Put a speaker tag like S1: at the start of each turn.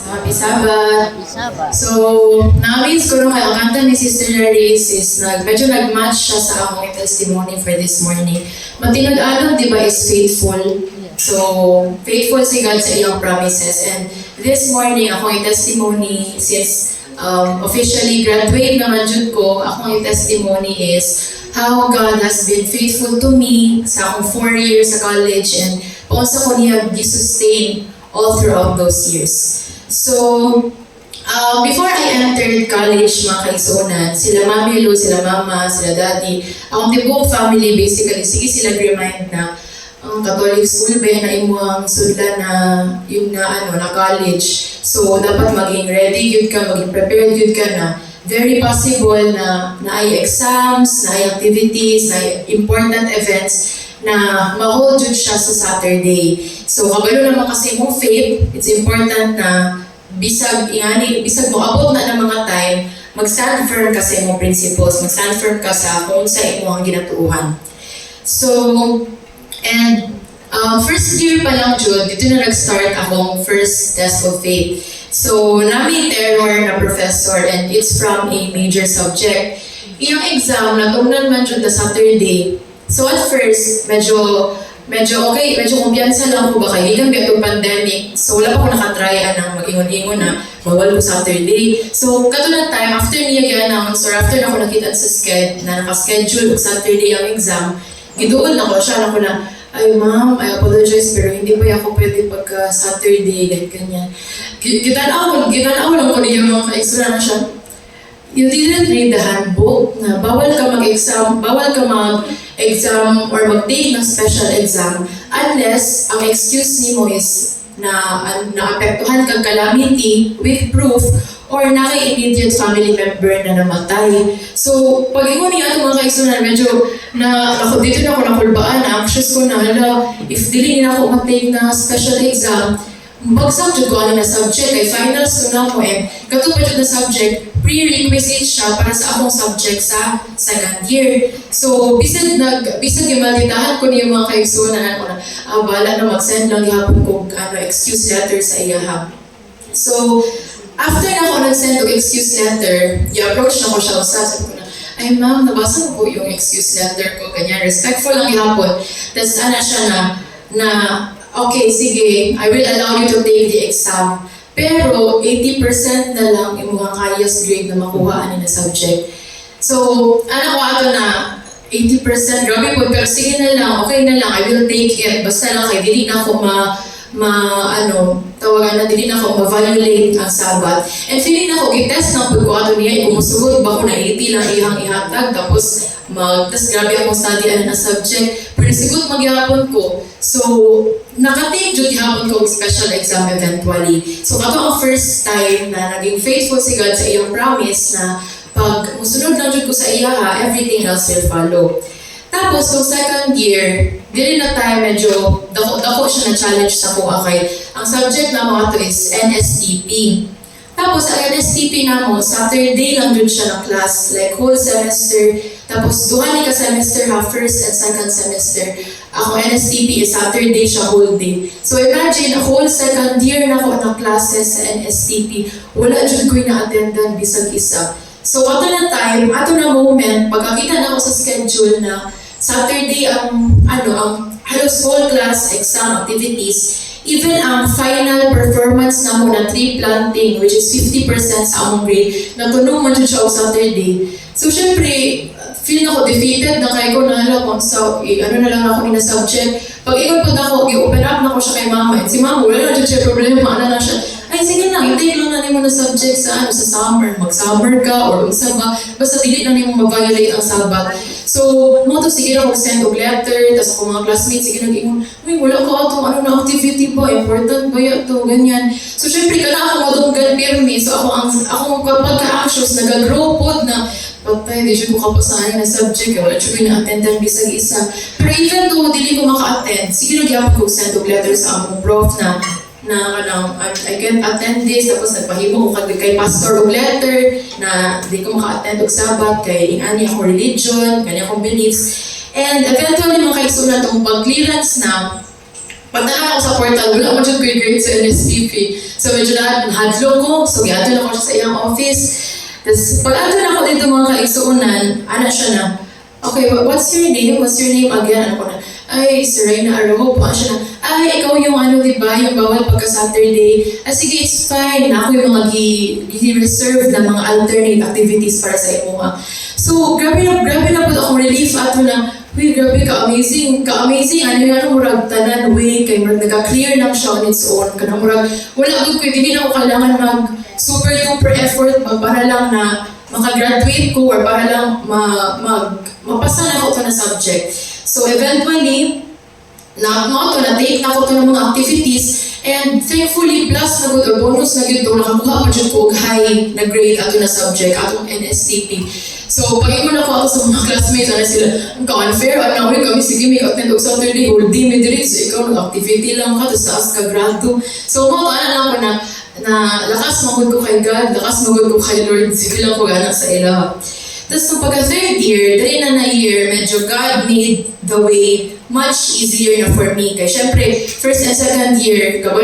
S1: Happy Sabbath!
S2: Sabbath.
S1: So, na-amaze ko nung ang kanta ni Sister Laris is medyo nag-match siya sa akong testimony for this morning. Matinag-alam, di ba, is faithful. So, faithful si God sa iyong promises. And this morning, akong testimony, since officially graduate naman jud ko, akong testimony is how God has been faithful to me sa akong 4 years sa college and paunsa ko niya gi-sustain all throughout those years. So, before I entered college, mga kaigsunan, sila Mami Lu, sila Mama, sila Daddy, akong tibuok family basically, sige sila remind na ang Catholic school ba na imuang sudlan na yung na college. So, dapat maging ready yun ka, maging prepared yun ka na very possible na ay exams, na ay activities, na ay important events na ma-hold yun siya sa Saturday. So, kabalo naman kasi mong faith, it's important na bisag mo abot na ng mga time, mag-stand firm ka sa imong principles, mag-stand firm ka sa kung sa imong ginatuuhan. So, and first year pa lang Jud, dito na nag-start akong first test of faith. So, namin terror na professor and it's from a major subject. Iyong exam, natungnan man Jud na Saturday. So at first, medyo okay, medyo kumpiyansa lang ko ba kayo, ilang biya itong pandemic. So wala pa ko nakatry ng mag-ingon-ingon na bawal ko Saturday. So katulad time, after niya i-announce or after na ako nakita sa naka-schedule Saturday ang exam, gidoon na ko siya na ko na, ay ma'am, I apologize pero hindi pa ako pwede pagka Saturday, ganyan. Gitanaw lang ko niya mga ka-extra na siya. You didn't read the handbook na bawal ka mag-exam or mag-take ng special exam unless ang excuse nimo is na naapektuhan kang calamity with proof or naka-immediate family member na namatay. So, pag ingon niya itong mga kaisunan, medyo ako dito na ako nakulbaan, anxious ko na, if dili na ako mag-take na special exam, mag-subject ko ano na subject, ay finals ko na ko and katupad na subject, prerequisite siya para sa akong subject sa second year. So, bisag yung malitahan ko niya mga kaigsunan ko na, bala na mag-send lang ihapon ko excuse letter sa iyaha. So, after na ako nag-send og excuse letter, i-approach na ko siya usap, sabi ko na, ay ma'am, nabasa mo po yung excuse letter ko, ganyan, respectful lang ihapon. Tapos siya na okay, sige, I will allow you to take the exam. Pero 80% na lang yung mga highest grade na makuha na subject. So, ko ato na 80%, grabe po, pero sige na lang, okay na lang, I will take it. Basta lang kayo, dili na ako dili na ako ma-violate ang Sabbath. And feeling na ako, i-test na po ko ato niya, kung musugod ba ko na 80 lang ihang ihatag, tapos grabe akong study na subject, pero siguro magyapon ko. So, naka-take dyan ihapon ko special exam eventually. So, kato ang first time na naging faithful si God sa iyong promise na pag musunod lang dyan ko sa iyaha, everything else will follow. Tapos, so second year, dili na tayo medyo, dako siya na-challenge sa kuha kay ang subject na mga to is NSTP. Tapos, ang NSTP na mo, Saturday lang dun siya ng class, like whole semester. Tapos, duha ni ka semester ha, first and second semester. Ako NSTP is Saturday siya whole day. So, imagine, whole second year na ko ng classes sa NSTP, wala dyan ko na-attendan bisag isa. So, ato na time, ato na moment, pagkakita na ako sa schedule na Saturday ang halos whole class exam activities, even ang final performance na mo na tree planting, which is 50% sa among grade, natunong man siya Saturday. So, syempre, feel na ako defeated na kaya ko na na lang ako ni na subject. Pag ikon po na ako, i-open up na ko siya kay mama. And si mama, wala na siya problema, na siya. Ay, sige lang, hindi lang na mo na subject sa summer. Mag-summer ka, or unsa ba. Basta dili na mo ma-violate ang Sabbath. So, mo to sige na mag-send og letter, tapos ako mga classmates, sige nag-ingon, uy, wala ko atong activity ba, important ba ito, ganyan. So, syempre, ako madunggan pirmi. So, ako pagka-anxious, nag-grow pod na, patay, di siya ko kapasahan na subject, wala siya ko na-attendan bisag isa. Pero even though dili ko maka-attend, sige nagyapon ko send og letter sa among prof na I can attend this, tapos nagpahimo ko kay pastor og letter na di ko maka-attend og Sabbath kay ingani akong religion, kanya akong beliefs. And eventually mga kaigsunan itong pag-clearance na, pag ako sa portal, wala mo dyan grade sa NSTP. So medyo hadlo ko, so giato na ko siya sa iyang office. Tapos pag ato na ako dito mga kaigsuunan, ana siya na, okay, what's your name? What's your name again? Ano ko na, ay, Sir Reyna Araho po. Siya na, ay, ikaw yung ano, di ba? Yung bawal pagka-Saturday. Sige, it's fine. Ako yung mga gi-reserve na mga alternate activities para sa imo ha. So, grabe na po akong relief ato na, uy, grabe, ka-amazing. Ka-amazing. Ano yung murag tanan, way, kay murag nagka-clear lang siya on its own. Kana murag, wala agad ko, hindi na ako kailangan mag-super duper effort para lang na makagraduate ko or para lang mapasa na ako ito na subject. So eventually, na-take na ko ito ng mga activities and thankfully, plus na good or bonus na good nakakuha pa dyan ko high na grade ato na subject, atong NSTP. So pag-ingon ako sa mga classmates, ano sila, ang ka-unfair, at nawin kami, sige, may attend og Saturday, whole day, may direct, so ikaw nag-activity lang ka, tapos taas ka grado. So mautaan lang ko na lakas magod ko kay God, lakas magod ko kay Lord, sige lang ko gana sa ila. Tapos nung pagka-third year, dali na year, medyo God made the way much easier na for me. Kaya syempre, first and second year,